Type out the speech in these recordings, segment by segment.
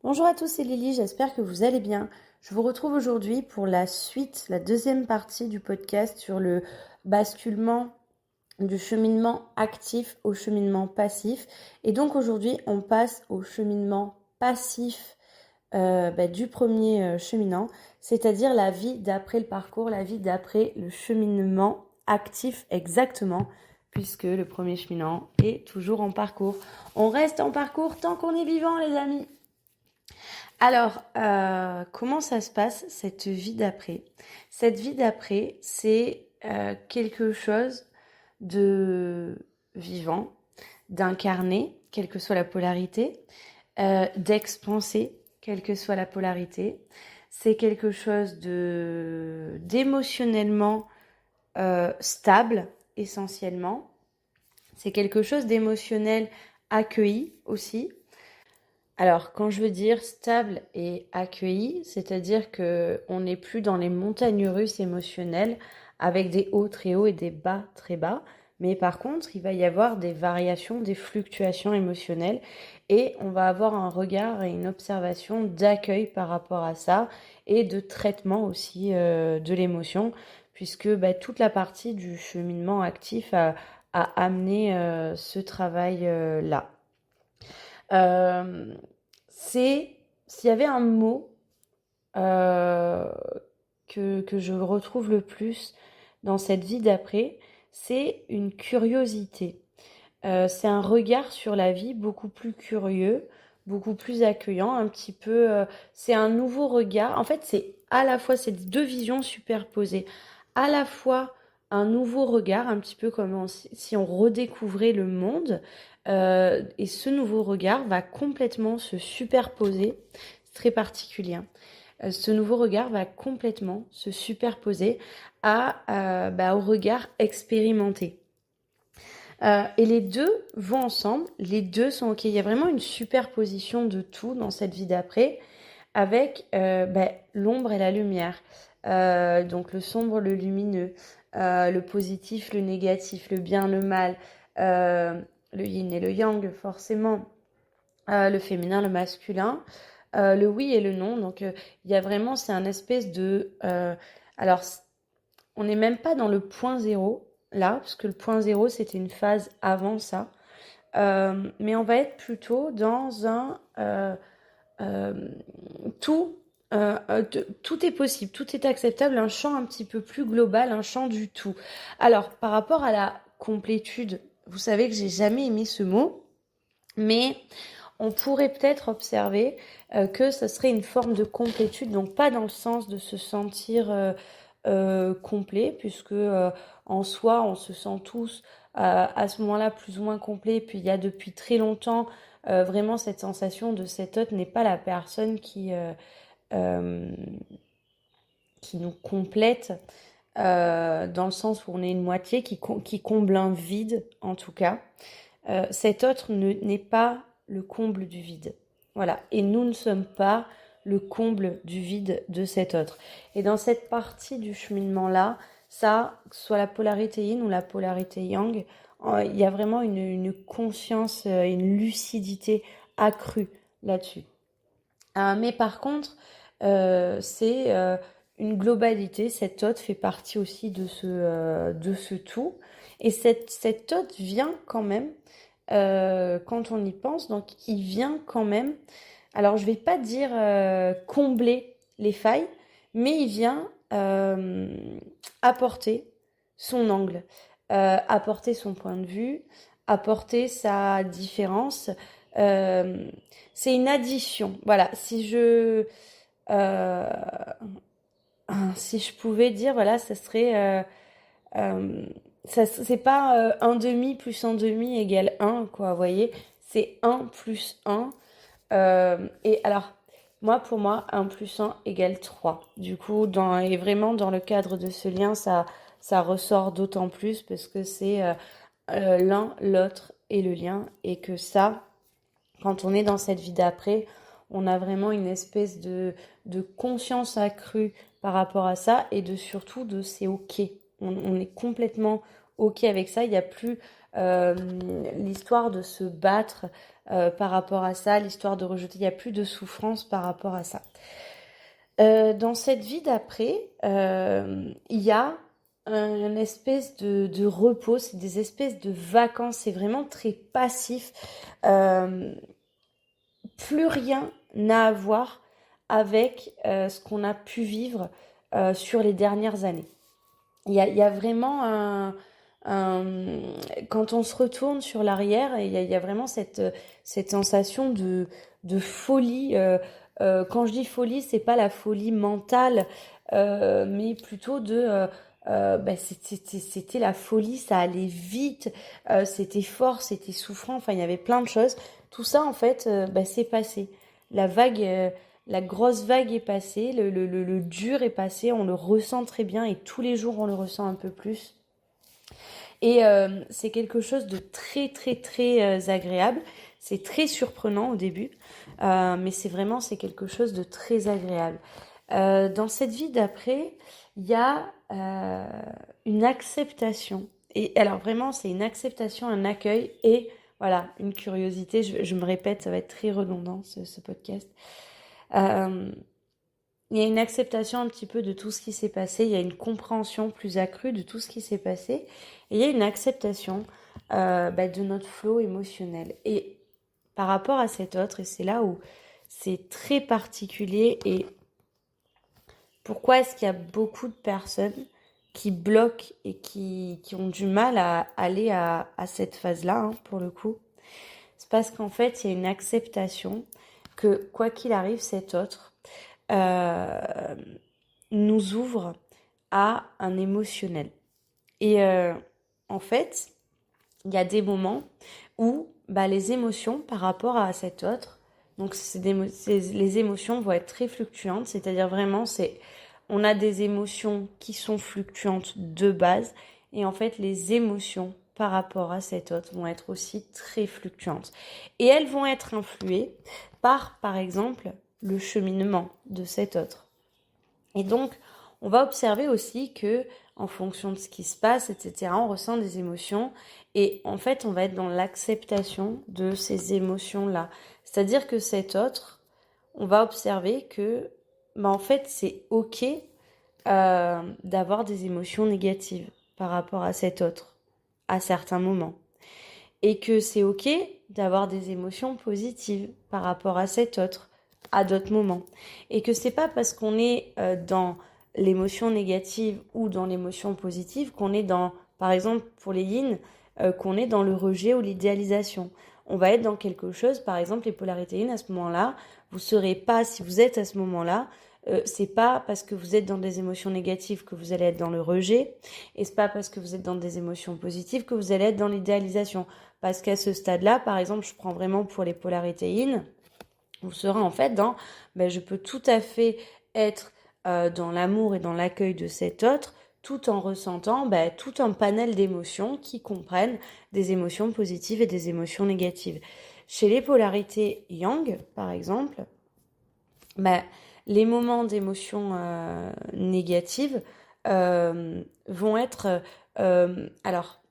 Bonjour à tous, c'est Lily, j'espère que vous allez bien. Je vous retrouve aujourd'hui pour la suite, la deuxième partie du podcast sur le basculement du cheminement actif au cheminement passif. Et donc aujourd'hui, on passe au cheminement passif du premier cheminant, c'est-à-dire la vie d'après le parcours, la vie d'après le cheminement actif exactement, puisque le premier cheminant est toujours en parcours. On reste en parcours tant qu'on est vivant, les amis. Alors, comment ça se passe, cette vie d'après? Cette vie d'après, c'est quelque chose de vivant, d'incarné, quelle que soit la polarité, d'expansé, quelle que soit la polarité. C'est quelque chose d'émotionnellement stable, essentiellement. C'est quelque chose d'émotionnel accueilli aussi. Alors, quand je veux dire stable et accueilli, c'est-à-dire que on n'est plus dans les montagnes russes émotionnelles avec des hauts très hauts et des bas très bas, mais par contre, il va y avoir des variations, des fluctuations émotionnelles et on va avoir un regard et une observation d'accueil par rapport à ça et de traitement aussi de l'émotion, puisque toute la partie du cheminement actif a amené ce travail-là. Euh, c'est s'il y avait un mot euh, que je retrouve le plus dans cette vie d'après, c'est une curiosité. C'est un regard sur la vie beaucoup plus curieux, beaucoup plus accueillant, un petit peu. C'est un nouveau regard. En fait, c'est à la fois ces deux visions superposées, à la fois un nouveau regard, un petit peu comme si on redécouvrait le monde. Et ce nouveau regard va complètement se superposer. C'est très particulier, hein. Ce nouveau regard va complètement se superposer au regard expérimenté. Et les deux vont ensemble, les deux sont ok. Il y a vraiment une superposition de tout dans cette vie d'après, avec l'ombre et la lumière. Donc le sombre, le lumineux, le positif, le négatif, le bien, le mal, le yin et le yang, forcément, le féminin, le masculin, le oui et le non. Donc il y a vraiment, c'est un espèce de... alors, on n'est même pas dans le point zéro, là, parce que le point zéro, c'était une phase avant ça. Mais on va être plutôt dans un euh, tout, tout est possible, tout est acceptable, un champ un petit peu plus global, un champ du tout. Alors, par rapport à la complétude, vous savez que j'ai jamais aimé ce mot, mais on pourrait peut-être observer que ce serait une forme de complétude, donc pas dans le sens de se sentir complet, puisque en soi, on se sent tous à ce moment-là plus ou moins complet. Puis il y a depuis très longtemps vraiment cette sensation de cet autre n'est pas la personne euh, qui nous complète, dans le sens où on est une moitié qui comble un vide, en tout cas. Cet autre n'est pas le comble du vide. Voilà. Et nous ne sommes pas le comble du vide de cet autre. Et dans cette partie du cheminement-là, ça, soit la polarité yin ou la polarité yang, il y a vraiment une conscience, une lucidité accrue là-dessus. Mais par contre, c'est une globalité. Cet autre fait partie aussi de ce tout. Et cet autre vient quand même, quand on y pense, donc il vient quand même, alors je vais pas dire combler les failles, mais il vient apporter son angle, apporter son point de vue, apporter sa différence. Euh, c'est une addition. Voilà, euh, si je pouvais dire, voilà, ça serait, euh, c'est pas un demi plus un demi égale un, quoi, vous voyez, c'est un plus un. Et alors, pour moi, un plus un égale 3. Du coup, et vraiment dans le cadre de ce lien, ça ressort d'autant plus parce que c'est l'un, l'autre et le lien, et que ça, quand on est dans cette vie d'après, on a vraiment une espèce de conscience accrue par rapport à ça et de surtout de c'est ok. On est complètement ok avec ça. Il n'y a plus l'histoire de se battre par rapport à ça, l'histoire de rejeter, il n'y a plus de souffrance par rapport à ça. Dans cette vie d'après, il y a une espèce de repos, c'est des espèces de vacances, c'est vraiment très passif. Euh, Plus rien n'a à voir avec ce qu'on a pu vivre sur les dernières années. Il y a vraiment un- quand on se retourne sur l'arrière, il y a vraiment cette sensation de folie. Quand je dis folie, c'est pas la folie mentale, mais plutôt c'était la folie, ça allait vite, c'était fort, c'était souffrant, enfin il y avait plein de choses. Tout ça en fait, c'est passé. La vague, la grosse vague est passée, le dur est passé, on le ressent très bien et tous les jours on le ressent un peu plus. Et c'est quelque chose de très très très agréable. C'est très surprenant au début, mais c'est quelque chose de très agréable. Dans cette vie d'après, il y a une acceptation. Et alors vraiment, c'est une acceptation, un accueil et voilà, une curiosité. Je me répète, ça va être très redondant ce podcast. Euh, il y a une acceptation un petit peu de tout ce qui s'est passé, il y a une compréhension plus accrue de tout ce qui s'est passé, et il y a une acceptation de notre flot émotionnel. Et par rapport à cet autre, et c'est là où c'est très particulier, et pourquoi est-ce qu'il y a beaucoup de personnes qui bloquent et qui ont du mal à aller à cette phase-là, hein, pour le coup. C'est parce qu'en fait, il y a une acceptation que quoi qu'il arrive, cet autre euh, nous ouvre à un émotionnel. Et en fait, il y a des moments où les émotions par rapport à cet autre, donc les émotions vont être très fluctuantes, c'est-à-dire vraiment, on a des émotions qui sont fluctuantes de base, et en fait, les émotions par rapport à cet autre vont être aussi très fluctuantes. Et elles vont être influées par exemple, le cheminement de cet autre. Et donc, on va observer aussi que, en fonction de ce qui se passe, etc., on ressent des émotions et en fait, on va être dans l'acceptation de ces émotions-là. C'est-à-dire que cet autre, on va observer que, en fait, c'est ok d'avoir des émotions négatives par rapport à cet autre à certains moments et que c'est ok d'avoir des émotions positives par rapport à cet autre à d'autres moments et que c'est pas parce qu'on est dans l'émotion négative ou dans l'émotion positive qu'on est dans, par exemple pour les yin, qu'on est dans le rejet ou l'idéalisation. On va être dans quelque chose, par exemple les polarités yin, à ce moment-là, vous serez pas, si vous êtes à ce moment-là, c'est pas parce que vous êtes dans des émotions négatives que vous allez être dans le rejet, et c'est pas parce que vous êtes dans des émotions positives que vous allez être dans l'idéalisation. Parce qu'à ce stade-là, par exemple, je prends vraiment pour les polarités yin, vous serez en fait dans, je peux tout à fait être dans l'amour et dans l'accueil de cet autre, tout en ressentant tout un panel d'émotions qui comprennent des émotions positives et des émotions négatives. Chez les polarités yang, par exemple, les moments d'émotions négatives vont être... alors,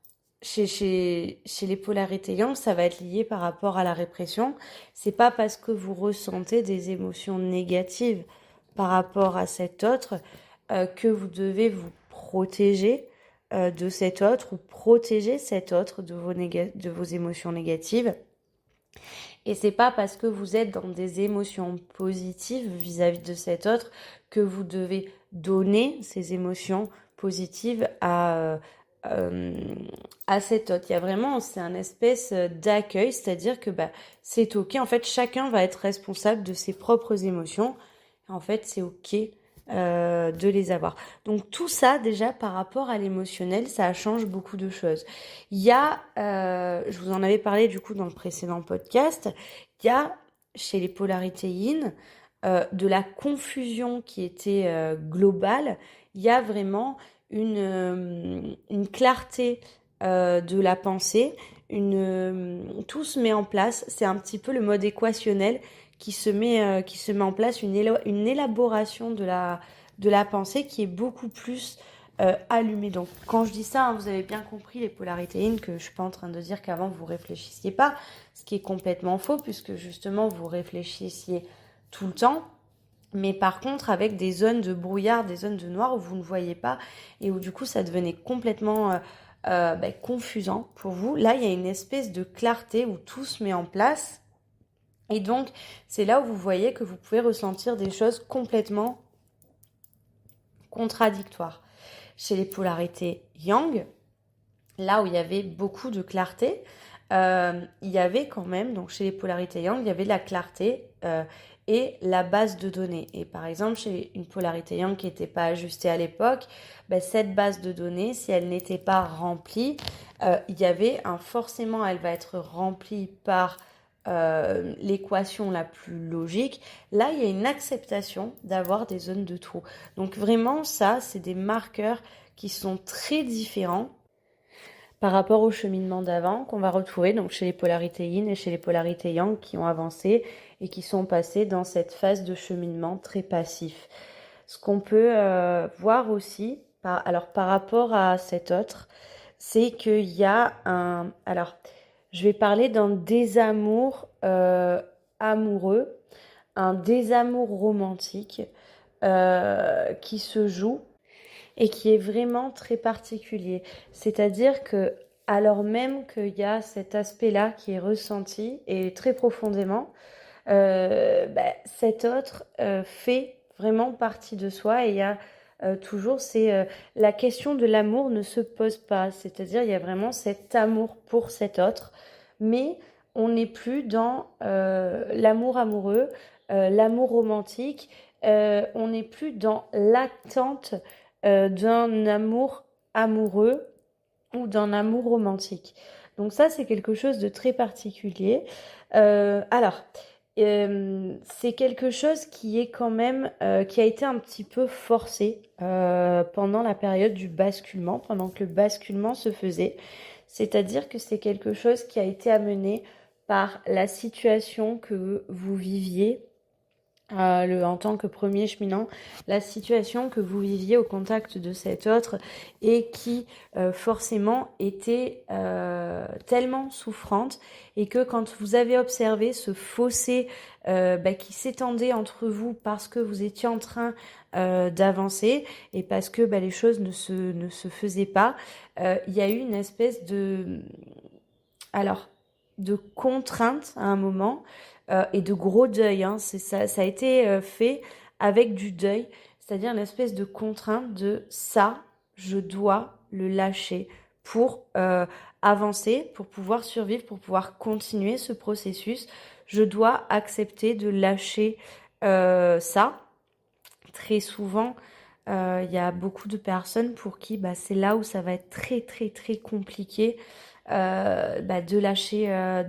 chez les polarités yang, ça va être lié par rapport à la répression. C'est pas parce que vous ressentez des émotions négatives par rapport à cet autre que vous devez vous protéger de cet autre ou protéger cet autre de vos émotions négatives. Et c'est pas parce que vous êtes dans des émotions positives vis-à-vis de cet autre que vous devez donner ces émotions positives à cet autre. Il y a vraiment, c'est un espèce d'accueil, c'est-à-dire que c'est ok. En fait, chacun va être responsable de ses propres émotions. En fait, c'est ok de les avoir. Donc tout ça, déjà, par rapport à l'émotionnel, ça change beaucoup de choses. Il y a, je vous en avais parlé du coup dans le précédent podcast, il y a chez les polarités yin de la confusion qui était globale. Il y a vraiment une clarté de la pensée, tout se met en place. C'est un petit peu le mode équationnel qui se met en place, une élaboration de la pensée qui est beaucoup plus allumé. Donc quand je dis ça, hein, vous avez bien compris les polarités yin, que je suis pas en train de dire qu'avant vous réfléchissiez pas, ce qui est complètement faux puisque justement vous réfléchissiez tout le temps. Mais par contre, avec des zones de brouillard, des zones de noir où vous ne voyez pas et où du coup ça devenait complètement confusant pour vous. Là, il y a une espèce de clarté où tout se met en place. Et donc, c'est là où vous voyez que vous pouvez ressentir des choses complètement contradictoires. Chez les polarités yang, là où il y avait beaucoup de clarté, il y avait quand même, donc chez les polarités yang, il y avait la clarté et la base de données. Et par exemple, chez une polarité yang qui n'était pas ajustée à l'époque, cette base de données, si elle n'était pas remplie, il y avait forcément, elle va être remplie par l'équation la plus logique. Là, il y a une acceptation d'avoir des zones de trou. Donc vraiment, ça, c'est des marqueurs qui sont très différents par rapport au cheminement d'avant qu'on va retrouver donc chez les polarités yin et chez les polarités yang qui ont avancé et qui sont passés dans cette phase de cheminement très passif. Ce qu'on peut voir aussi, par rapport à cet autre, c'est qu'il y a un... Alors, je vais parler d'un désamour amoureux, un désamour romantique qui se joue et qui est vraiment très particulier. C'est-à-dire que, alors même qu'il y a cet aspect-là qui est ressenti et très profondément, cet autre fait vraiment partie de soi et il y a toujours la question de l'amour ne se pose pas, c'est-à-dire il y a vraiment cet amour pour cet autre, mais on n'est plus dans l'amour amoureux, l'amour romantique, on n'est plus dans l'attente d'un amour amoureux ou d'un amour romantique. Donc ça, c'est quelque chose de très particulier. C'est quelque chose qui est quand même, qui a été un petit peu forcé pendant la période du basculement, pendant que le basculement se faisait. C'est-à-dire que c'est quelque chose qui a été amené par la situation que vous viviez en tant que premier cheminant, la situation que vous viviez au contact de cet autre et qui forcément était tellement souffrante et que quand vous avez observé ce fossé qui s'étendait entre vous parce que vous étiez en train d'avancer et parce que les choses ne se faisaient pas, il y a eu une espèce de contrainte à un moment et de gros deuil. Hein. Ça a été fait avec du deuil, c'est-à-dire une espèce de contrainte de ça, je dois le lâcher pour avancer, pour pouvoir survivre, pour pouvoir continuer ce processus. Je dois accepter de lâcher ça. Très souvent, il y a beaucoup de personnes pour qui c'est là où ça va être très très très compliqué de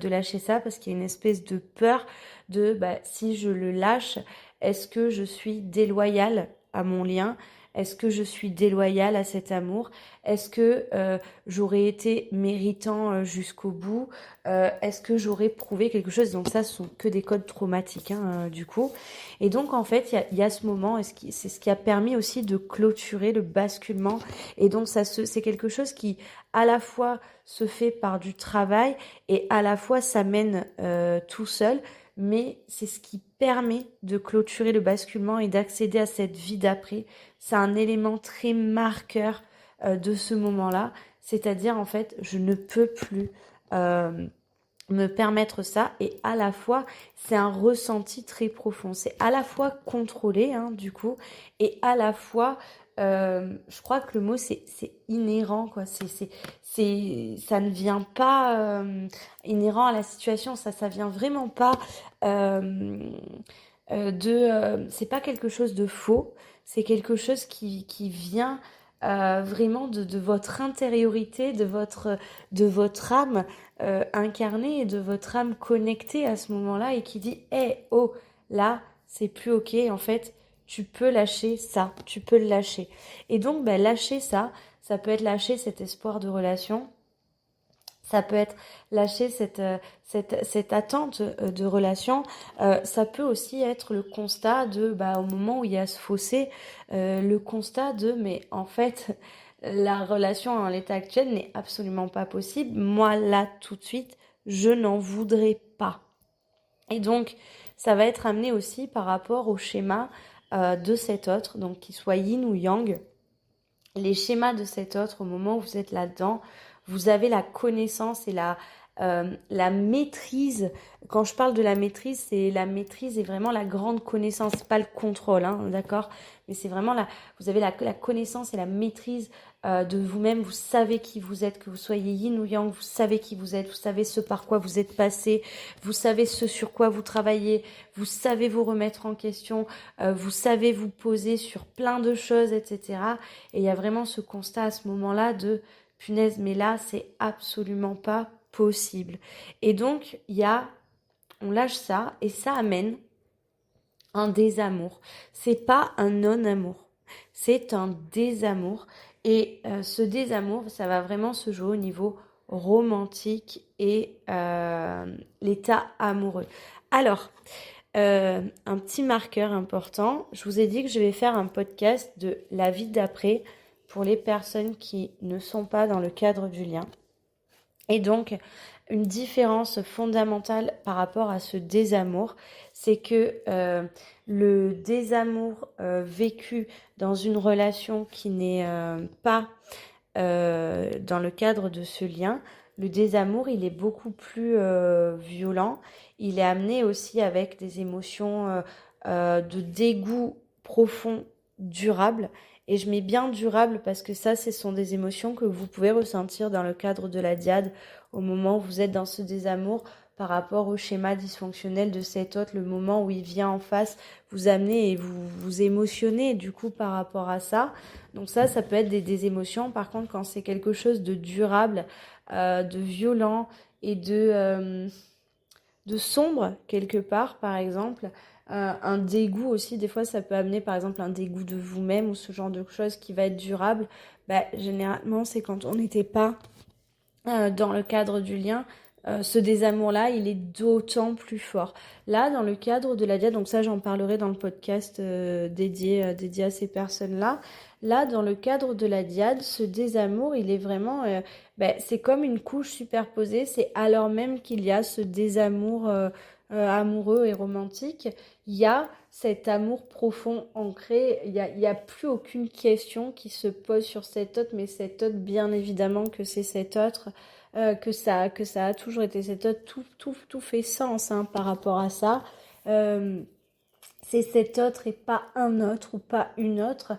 lâcher ça parce qu'il y a une espèce de peur de si je le lâche, est-ce que je suis déloyale à mon lien? Est-ce que je suis déloyale à cet amour? Est-ce que j'aurais été méritant jusqu'au bout? Est-ce que j'aurais prouvé quelque chose? Donc ça, ce sont que des codes traumatiques du coup. Et donc en fait, il y a ce moment, et c'est ce qui a permis aussi de clôturer le basculement. Et donc c'est quelque chose qui à la fois se fait par du travail et à la fois ça mène tout seul, mais c'est ce qui permet de clôturer le basculement et d'accéder à cette vie d'après. C'est un élément très marqueur de ce moment-là, c'est-à-dire en fait je ne peux plus me permettre ça et à la fois c'est un ressenti très profond, c'est à la fois contrôlé du coup et à la fois je crois que le mot c'est inhérent quoi, ça ne vient pas inhérent à la situation, ça vient vraiment pas c'est pas quelque chose de faux, c'est quelque chose qui vient vraiment de votre intériorité, de votre âme incarnée et de votre âme connectée à ce moment-là et qui dit hey, oh, là, c'est plus ok, en fait, tu peux lâcher ça, tu peux le lâcher. Et donc, lâcher ça, ça peut être lâcher cet espoir de relation, Ça peut être lâcher cette attente de relation. Ça peut aussi être le constat de, au moment où il y a ce fossé, le constat de, mais en fait, la relation en l'état actuel n'est absolument pas possible. Moi, là, tout de suite, je n'en voudrais pas. Et donc, ça va être amené aussi par rapport au schéma de cet autre, donc qu'il soit yin ou yang. Les schémas de cet autre, au moment où vous êtes là-dedans, vous avez la connaissance et la maîtrise. Quand je parle de la maîtrise, c'est la maîtrise et vraiment la grande connaissance, pas le contrôle, hein, d'accord? Mais c'est vraiment vous avez la connaissance et la maîtrise de vous-même. Vous savez qui vous êtes, que vous soyez yin ou yang, vous savez qui vous êtes, vous savez ce par quoi vous êtes passé, vous savez ce sur quoi vous travaillez, vous savez vous remettre en question, vous savez vous poser sur plein de choses, etc. Et il y a vraiment ce constat à ce moment-là de punaise, mais là, c'est absolument pas possible. Et donc, on lâche ça et ça amène un désamour. C'est pas un non-amour, c'est un désamour. Et ce désamour, ça va vraiment se jouer au niveau romantique et l'état amoureux. Alors, un petit marqueur important, je vous ai dit que je vais faire un podcast de la vie d'après pour les personnes qui ne sont pas dans le cadre du lien. Et donc, une différence fondamentale par rapport à ce désamour, c'est que le désamour vécu dans une relation qui n'est pas dans le cadre de ce lien, le désamour, il est beaucoup plus violent. Il est amené aussi avec des émotions de dégoût profond, durable. Et je mets bien durable parce que ça, ce sont des émotions que vous pouvez ressentir dans le cadre de la dyade au moment où vous êtes dans ce désamour par rapport au schéma dysfonctionnel de cet autre, le moment où il vient en face vous amener et vous émotionner du coup par rapport à ça. Donc ça peut être des émotions. Par contre, quand c'est quelque chose de durable, de violent et de sombre quelque part, par exemple, un dégoût aussi, des fois ça peut amener par exemple un dégoût de vous-même ou ce genre de choses qui va être durable. Généralement, c'est quand on n'était pas dans le cadre du lien. Ce désamour-là, il est d'autant plus fort. Là, dans le cadre de la dyade, donc ça j'en parlerai dans le podcast dédié à ces personnes-là. Là, dans le cadre de la dyade, ce désamour, il est vraiment... c'est comme une couche superposée, c'est alors même qu'il y a ce désamour amoureux et romantique, il y a cet amour profond ancré, il y a plus aucune question qui se pose sur cet autre, mais cet autre, bien évidemment que c'est cet autre, que ça a toujours été cet autre, tout fait sens hein, par rapport à ça. C'est cet autre et pas un autre ou pas une autre,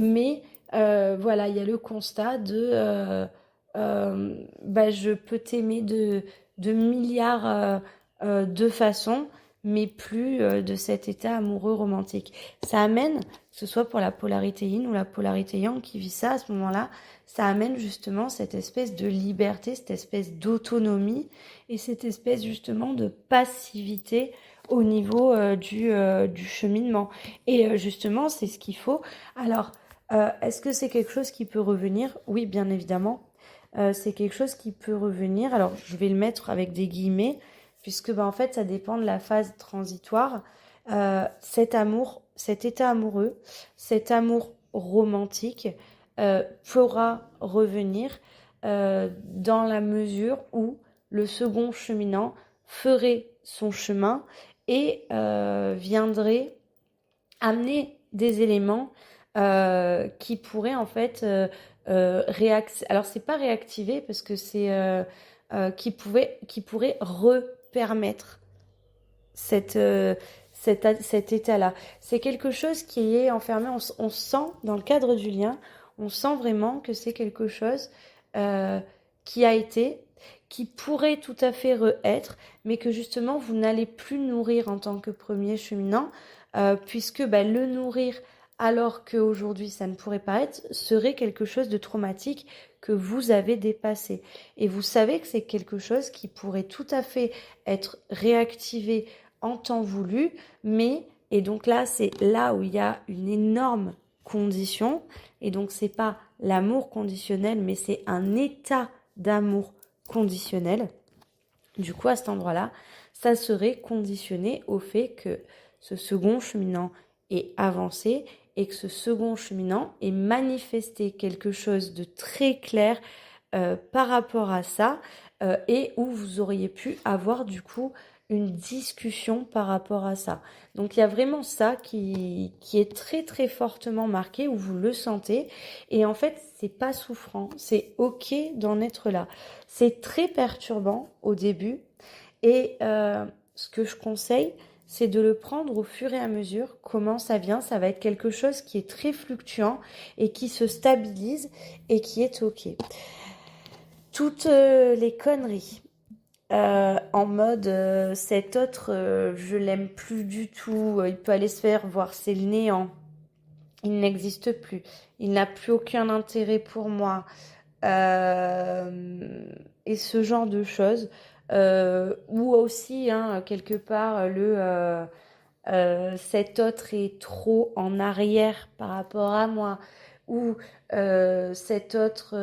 mais voilà, il y a le constat de je peux t'aimer de milliards de façons, mais plus de cet état amoureux romantique. Ça amène, que ce soit pour la polarité yin ou la polarité yang qui vit ça à ce moment-là, ça amène justement cette espèce de liberté, cette espèce d'autonomie et cette espèce justement de passivité au niveau du cheminement. Et justement, c'est ce qu'il faut. Alors, est-ce que c'est quelque chose qui peut revenir? Oui, bien évidemment. C'est quelque chose qui peut revenir. Alors, je vais le mettre avec des guillemets, puisque en fait, ça dépend de la phase transitoire. Cet amour, cet état amoureux, cet amour romantique pourra revenir dans la mesure où le second cheminant ferait son chemin et viendrait amener des éléments qui pourraient en fait alors c'est pas réactiver parce que c'est qui pourrait repermettre cet état-là. C'est quelque chose qui est enfermé, on sent dans le cadre du lien, on sent vraiment que c'est quelque chose qui a été, qui pourrait tout à fait re-être, mais que justement vous n'allez plus nourrir en tant que premier cheminant, puisque le nourrir alors qu'aujourd'hui ça ne pourrait pas être, serait quelque chose de traumatique que vous avez dépassé. Et vous savez que c'est quelque chose qui pourrait tout à fait être réactivé en temps voulu, et donc là, c'est là où il y a une énorme condition, et donc c'est pas l'amour conditionnel, mais c'est un état d'amour conditionnel. Du coup, à cet endroit-là, ça serait conditionné au fait que ce second cheminant est avancé et que ce second cheminant ait manifesté quelque chose de très clair par rapport à ça et où vous auriez pu avoir du coup une discussion par rapport à ça. Donc il y a vraiment ça qui est très très fortement marqué, où vous le sentez, et en fait c'est pas souffrant, c'est ok d'en être là. C'est très perturbant au début, et ce que je conseille, c'est de le prendre au fur et à mesure. Comment ça vient, ça va être quelque chose qui est très fluctuant et qui se stabilise et qui est ok. Toutes les conneries en mode cet autre, je l'aime plus du tout, il peut aller se faire voir, c'est le néant, il n'existe plus, il n'a plus aucun intérêt pour moi, et ce genre de choses. Ou aussi, hein, quelque part, cet autre est trop en arrière par rapport à moi, ou cet autre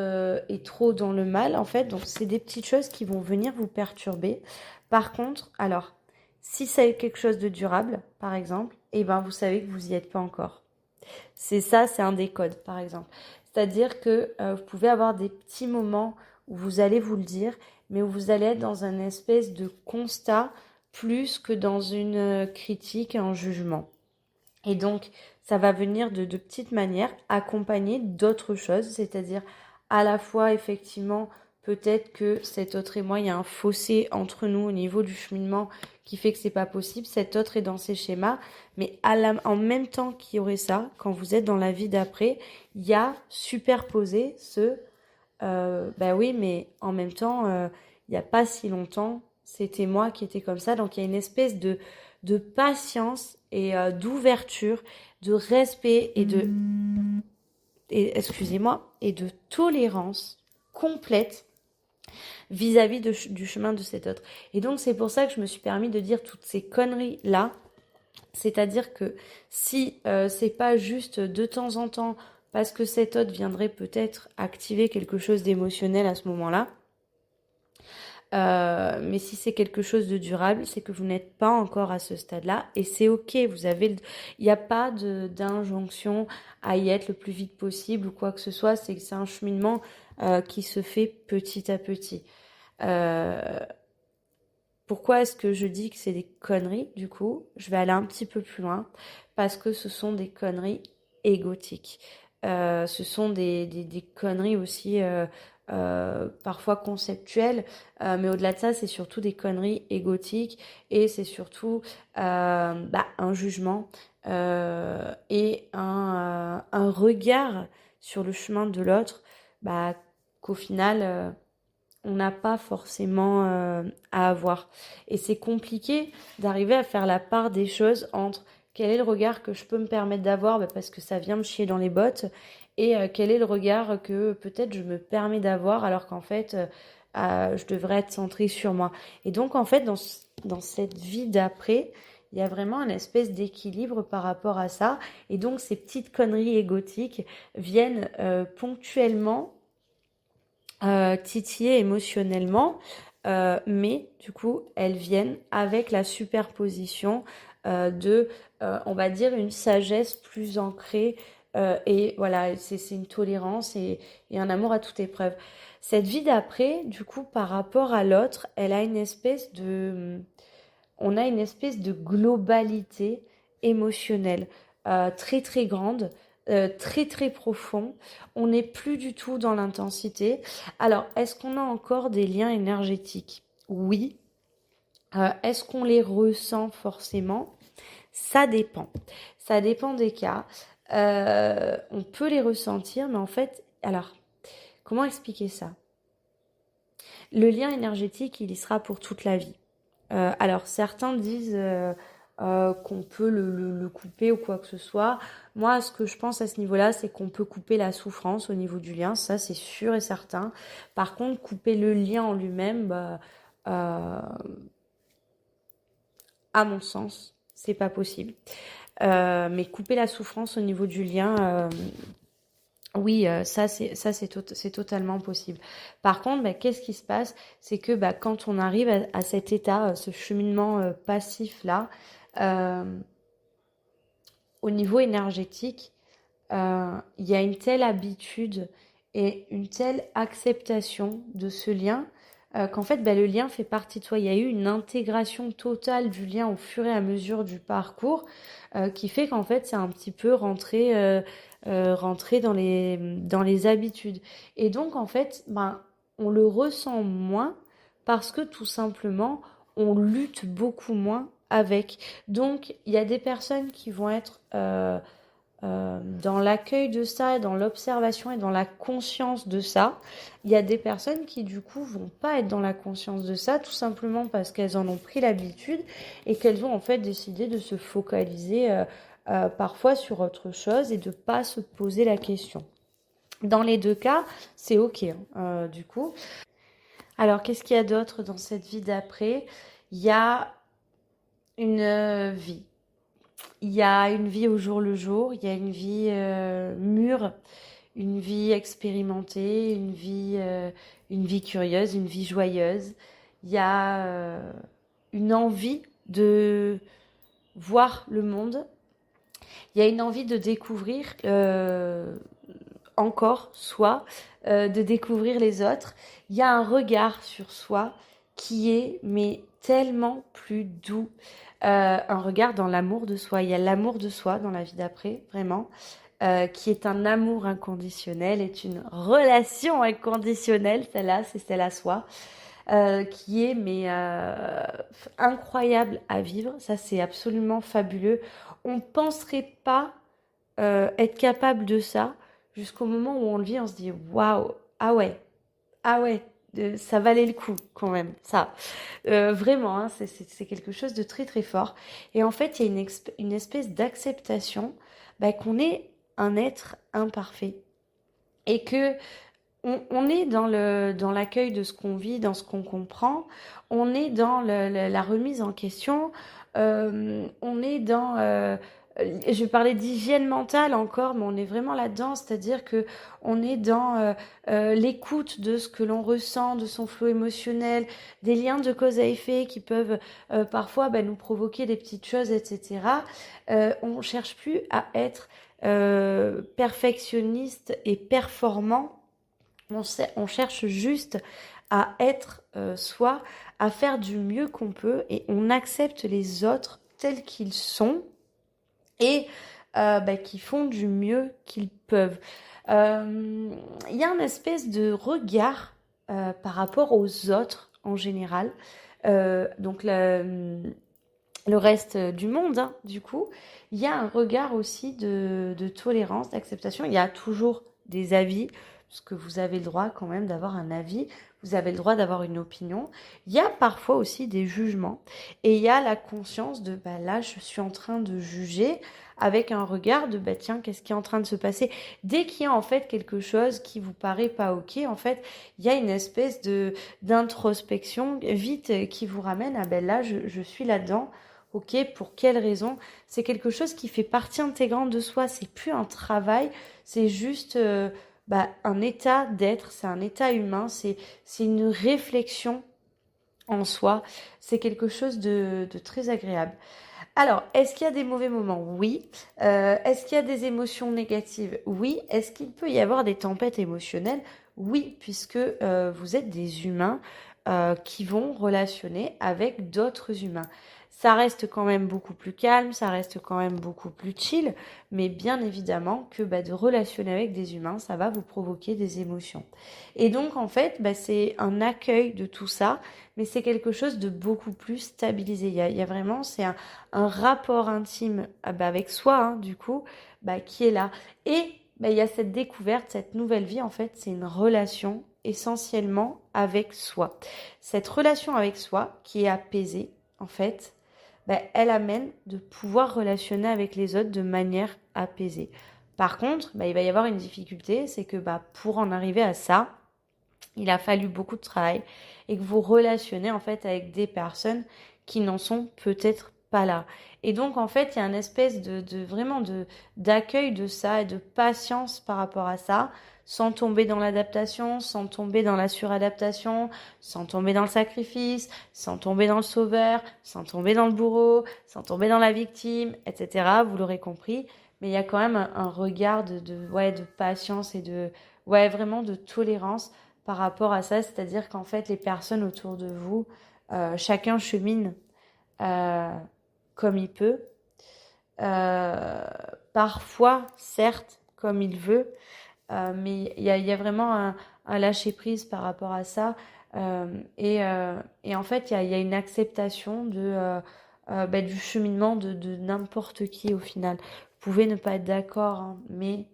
est trop dans le mal, en fait. Donc, c'est des petites choses qui vont venir vous perturber. Par contre, alors, si c'est quelque chose de durable, par exemple, eh ben, vous savez que vous n'y êtes pas encore. C'est ça, c'est un des codes, par exemple. C'est-à-dire que vous pouvez avoir des petits moments où vous allez vous le dire, mais où vous allez être dans un espèce de constat plus que dans une critique et un jugement. Et donc, ça va venir de petites manières, accompagnées d'autres choses, c'est-à-dire à la fois, effectivement, peut-être que cet autre et moi, il y a un fossé entre nous au niveau du cheminement qui fait que c'est pas possible. Cet autre est dans ses schémas, mais en même temps qu'il y aurait ça, quand vous êtes dans la vie d'après, il y a superposé bah oui, mais en même temps, il n'y a pas si longtemps, c'était moi qui étais comme ça. Donc il y a une espèce de patience et d'ouverture, de respect excusez-moi, et de tolérance complète vis-à-vis du chemin de cet autre. Et donc c'est pour ça que je me suis permis de dire toutes ces conneries là. C'est-à-dire que si c'est pas juste de temps en temps, parce que cet autre viendrait peut-être activer quelque chose d'émotionnel à ce moment-là, mais si c'est quelque chose de durable, c'est que vous n'êtes pas encore à ce stade-là, et c'est ok. Il n'y a pas d'injonction à y être le plus vite possible ou quoi que ce soit. C'est un cheminement qui se fait petit à petit. Euh, Pourquoi est-ce que je dis que c'est des conneries, du coup? Je vais aller un petit peu plus loin, parce que ce sont des conneries égotiques. Ce sont des conneries aussi parfois conceptuelles, mais au-delà de ça, c'est surtout des conneries égotiques, et c'est surtout un jugement et un regard sur le chemin de l'autre, qu'au final on n'a pas forcément à avoir. Et c'est compliqué d'arriver à faire la part des choses entre quel est le regard que je peux me permettre d'avoir parce que ça vient me chier dans les bottes, et quel est le regard que peut-être je me permets d'avoir alors qu'en fait je devrais être centrée sur moi. Et donc en fait dans cette vie d'après, il y a vraiment une espèce d'équilibre par rapport à ça. Et donc ces petites conneries égotiques viennent ponctuellement titiller émotionnellement, mais du coup, elles viennent avec la superposition on va dire, une sagesse plus ancrée, et voilà, c'est une tolérance et un amour à toute épreuve. Cette vie d'après, du coup, par rapport à l'autre, on a une espèce de globalité émotionnelle très très grande, très très profond. On n'est plus du tout dans l'intensité. Alors, est-ce qu'on a encore des liens énergétiques? Oui. Est-ce qu'on les ressent forcément? Ça dépend. Ça dépend des cas. On peut les ressentir, mais en fait, alors, comment expliquer ça? Le lien énergétique, il y sera pour toute la vie. Alors certains disent qu'on peut le couper ou quoi que ce soit. Moi, ce que je pense à ce niveau-là, c'est qu'on peut couper la souffrance au niveau du lien, ça c'est sûr et certain. Par contre, couper le lien en lui-même, euh, à mon sens, c'est pas possible. Mais couper la souffrance au niveau du lien, Oui, c'est totalement possible. Par contre, bah, qu'est-ce qui se passe? C'est que bah, quand on arrive à cet état, ce cheminement passif-là, euh, au niveau énergétique, il y a une telle habitude et une telle acceptation de ce lien qu'en fait, bah, le lien fait partie de toi. Il y a eu une intégration totale du lien au fur et à mesure du parcours qui fait qu'en fait, c'est un petit peu rentré dans les habitudes. Et donc, en fait, ben, on le ressent moins parce que tout simplement, on lutte beaucoup moins avec. Donc, il y a des personnes qui vont être dans l'accueil de ça, dans l'observation et dans la conscience de ça. Il y a des personnes qui du coup vont pas être dans la conscience de ça, tout simplement parce qu'elles en ont pris l'habitude et qu'elles ont en fait décidé de se focaliser parfois sur autre chose et de pas se poser la question. Dans les deux cas, c'est ok, hein, du coup. Alors, qu'est-ce qu'il y a d'autre dans cette vie d'après? Il y a une vie. Il y a une vie au jour le jour, il y a une vie mûre, une vie expérimentée, une vie curieuse, une vie joyeuse. Il y a une envie de voir le monde. Il y a une envie de découvrir encore soi, de découvrir les autres. Il y a un regard sur soi qui est mais tellement plus doux. Un regard dans l'amour de soi. Il y a l'amour de soi dans la vie d'après, vraiment, qui est un amour inconditionnel, est une relation inconditionnelle, celle-là, c'est celle à soi, qui est incroyable à vivre. Ça, c'est absolument fabuleux. On ne penserait pas être capable de ça jusqu'au moment où on le vit, on se dit waouh, ah ouais, ça valait le coup quand même, ça. Vraiment, hein, c'est quelque chose de très très fort. Et en fait, il y a une espèce d'acceptation bah, qu'on est un être imparfait et que on est dans l'accueil de ce qu'on vit, dans ce qu'on comprend, on est dans la remise en question, on est dans je vais parler d'hygiène mentale encore, mais on est vraiment là-dedans, c'est-à-dire que on est dans l'écoute de ce que l'on ressent, de son flot émotionnel, des liens de cause à effet qui peuvent parfois bah, nous provoquer des petites choses, etc. On cherche plus à être perfectionniste et performant. On cherche juste à être soi, à faire du mieux qu'on peut et on accepte les autres tels qu'ils sont et bah, qui font du mieux qu'ils peuvent. Il y a une espèce de regard par rapport aux autres en général. Donc le reste du monde, hein, du coup, il y a un regard aussi de tolérance, d'acceptation. Il y a toujours des avis, parce que vous avez le droit quand même d'avoir un avis, vous avez le droit d'avoir une opinion. Il y a parfois aussi des jugements, et il y a la conscience de, bah là, je suis en train de juger, avec un regard de, bah tiens, qu'est-ce qui est en train de se passer? Dès qu'il y a en fait quelque chose qui vous paraît pas ok, en fait, il y a une espèce d'introspection vite qui vous ramène à, ben là, je suis là-dedans. Ok, pour quelle raison? C'est quelque chose qui fait partie intégrante de soi. C'est plus un travail, c'est juste bah, un état d'être, c'est un état humain, c'est une réflexion en soi. C'est quelque chose de très agréable. Alors, est-ce qu'il y a des mauvais moments? Oui. Est-ce qu'il y a des émotions négatives? Oui. Est-ce qu'il peut y avoir des tempêtes émotionnelles? Oui, puisque vous êtes des humains qui vont relationner avec d'autres humains. Ça reste quand même beaucoup plus calme, ça reste quand même beaucoup plus chill, mais bien évidemment que bah, de relationner avec des humains, ça va vous provoquer des émotions. Et donc en fait, bah, c'est un accueil de tout ça, mais c'est quelque chose de beaucoup plus stabilisé. Il y a vraiment, c'est un rapport intime bah, avec soi, hein, du coup, bah, qui est là. Et bah, il y a cette découverte, cette nouvelle vie, en fait, c'est une relation essentiellement avec soi. Cette relation avec soi qui est apaisée, en fait, bah, elle amène de pouvoir relationner avec les autres de manière apaisée. Par contre, bah, il va y avoir une difficulté, c'est que bah, pour en arriver à ça, il a fallu beaucoup de travail et que vous relationnez en fait avec des personnes qui n'en sont peut-être pas là. Et donc, en fait, il y a une espèce vraiment d'accueil de ça et de patience par rapport à ça, sans tomber dans l'adaptation, sans tomber dans la suradaptation, sans tomber dans le sacrifice, sans tomber dans le sauveur, sans tomber dans le bourreau, sans tomber dans la victime, etc. Vous l'aurez compris. Mais il y a quand même un regard de patience et vraiment de tolérance par rapport à ça. C'est-à-dire qu'en fait, les personnes autour de vous, chacun chemine euh, comme il peut. Parfois, certes, comme il veut, mais il y a vraiment un lâcher-prise par rapport à ça. Et en fait, il y a une acceptation du cheminement de n'importe qui au final. Vous pouvez ne pas être d'accord, hein, mais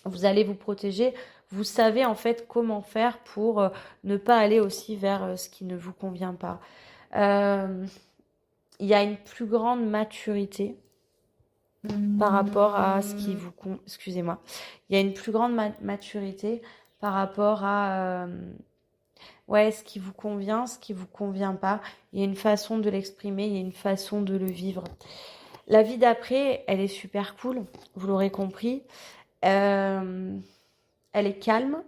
vous allez vous protéger. Vous savez en fait comment faire pour ne pas aller aussi vers ce qui ne vous convient pas. Il y a une plus grande maturité par rapport à ce qui vous... Excusez-moi. Il y a une plus grande maturité par rapport à ce qui vous convient, ce qui vous convient pas. Il y a une façon de l'exprimer, il y a une façon de le vivre. La vie d'après, elle est super cool, vous l'aurez compris. Elle est calme,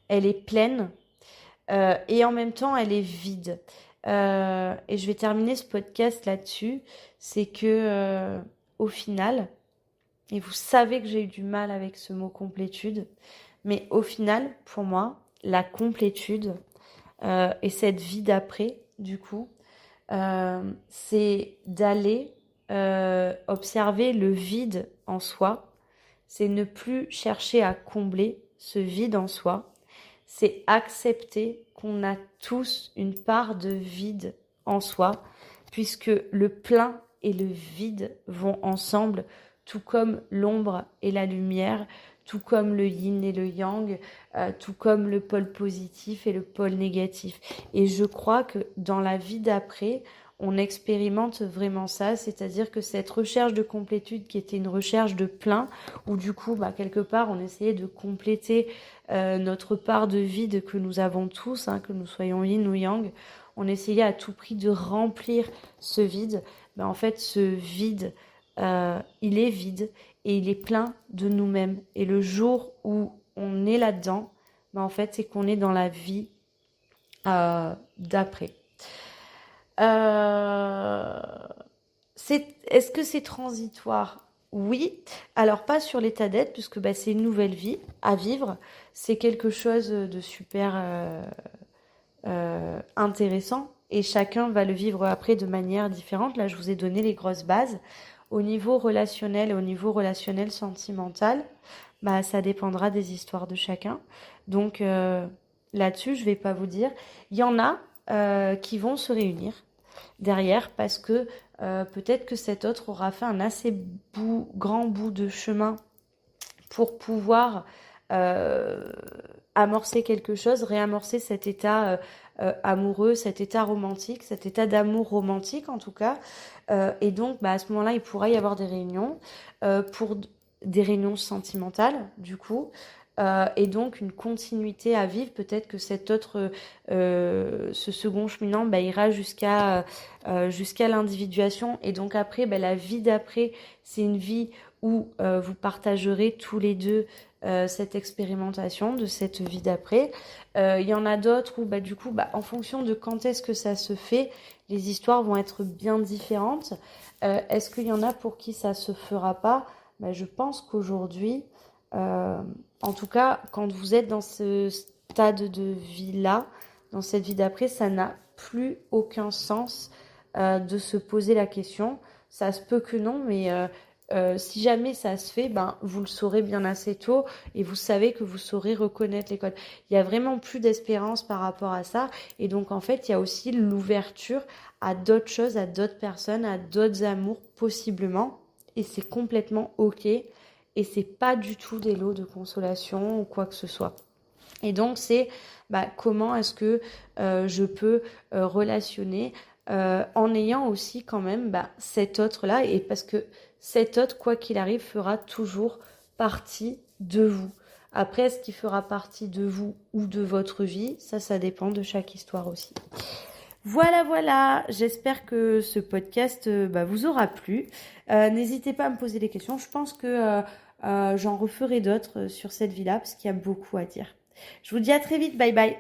elle est pleine et en même temps, elle est vide. Et je vais terminer ce podcast là-dessus. C'est que au final, et vous savez que j'ai eu du mal avec ce mot complétude, mais au final, pour moi, la complétude et cette vie d'après, du coup, c'est d'aller observer le vide en soi, c'est ne plus chercher à combler ce vide en soi, c'est accepter qu'on a tous une part de vide en soi, puisque le plein et le vide vont ensemble, tout comme l'ombre et la lumière, tout comme le yin et le yang, tout comme le pôle positif et le pôle négatif. Et je crois que dans la vie d'après, on expérimente vraiment ça, c'est-à-dire que cette recherche de complétude qui était une recherche de plein, où du coup, quelque part, on essayait de compléter notre part de vide que nous avons tous, hein, que nous soyons yin ou yang, on essayait à tout prix de remplir ce vide. En fait, ce vide, il est vide et il est plein de nous-mêmes. Et le jour où on est là-dedans, en fait, c'est qu'on est dans la vie d'après. Est-ce que c'est transitoire? Oui. Alors, pas sur l'état d'être, puisque c'est une nouvelle vie à vivre. C'est quelque chose de super intéressant. Et chacun va le vivre après de manière différente. Là, je vous ai donné les grosses bases. Au niveau relationnel et au niveau relationnel sentimental, ça dépendra des histoires de chacun. Donc, là-dessus, je vais pas vous dire. Il y en a qui vont se réunir derrière parce que peut-être que cet autre aura fait un assez grand bout de chemin pour pouvoir amorcer quelque chose, réamorcer cet état amoureux, cet état romantique, cet état d'amour romantique en tout cas. Et donc à ce moment-là, il pourra y avoir des réunions pour des réunions sentimentales du coup. Et donc une continuité à vivre. Peut-être que cet autre, ce second cheminant, ira jusqu'à l'individuation. Et donc après, la vie d'après, c'est une vie où vous partagerez tous les deux cette expérimentation de cette vie d'après. Il y en a d'autres où du coup, en fonction de quand est-ce que ça se fait, les histoires vont être bien différentes. Est-ce qu'il y en a pour qui ça se fera pas? Je pense qu'aujourd'hui, en tout cas, quand vous êtes dans ce stade de vie-là, dans cette vie d'après, ça n'a plus aucun sens de se poser la question. Ça se peut que non, mais si jamais ça se fait, vous le saurez bien assez tôt et vous savez que vous saurez reconnaître les codes. Il y a vraiment plus d'espérance par rapport à ça. Et donc, en fait, il y a aussi l'ouverture à d'autres choses, à d'autres personnes, à d'autres amours, possiblement. Et c'est complètement OK. Et c'est pas du tout des lots de consolation ou quoi que ce soit. Et donc, c'est comment est-ce que je peux relationner en ayant aussi quand même cet autre-là. Et parce que cet autre, quoi qu'il arrive, fera toujours partie de vous. Après, est-ce qu'il fera partie de vous ou de votre vie? Ça dépend de chaque histoire aussi. Voilà, voilà, j'espère que ce podcast vous aura plu. N'hésitez pas à me poser des questions. Je pense que j'en referai d'autres sur cette vie-là parce qu'il y a beaucoup à dire. Je vous dis à très vite, bye bye.